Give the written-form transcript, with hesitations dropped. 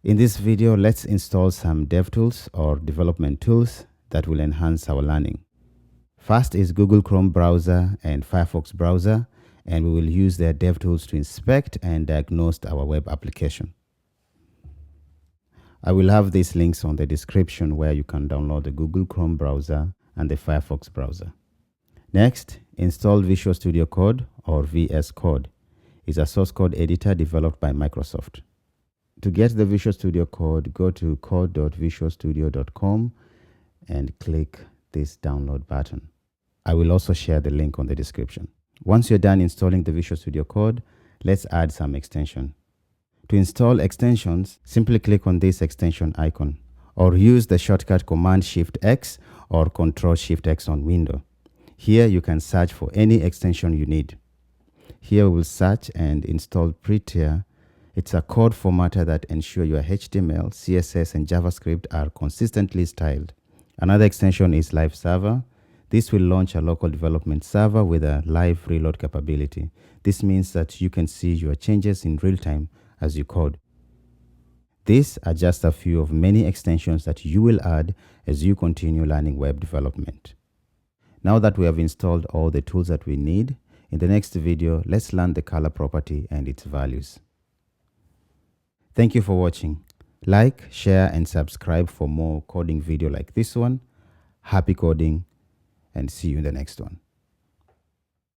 In this video, let's install some DevTools or development tools that will enhance our learning. First is Google Chrome browser and Firefox browser, and we will use their DevTools to inspect and diagnose our web application. I will have these links on the description where you can download the Google Chrome browser and the Firefox browser. Next, install Visual Studio Code or VS Code. It's a source code editor developed by Microsoft. To get the Visual Studio Code, go to code.visualstudio.com and click this download button. I will also share the link on the description. Once you're done installing the Visual Studio Code, let's add some extension. To install extensions, simply click on this extension icon or use the shortcut Command-Shift-X or Control-Shift-X on Windows. Here you can search for any extension you need. Here we will search and install Prettier. It's a code formatter that ensures your HTML, CSS, and JavaScript are consistently styled. Another extension is Live Server. This will launch a local development server with a live reload capability. This means that you can see your changes in real time as you code. These are just a few of many extensions that you will add as you continue learning web development. Now that we have installed all the tools that we need, in the next video, let's learn the color property and its values. Thank you for watching. Like, share, and subscribe for more coding video like this one. Happy coding, and see you in the next one.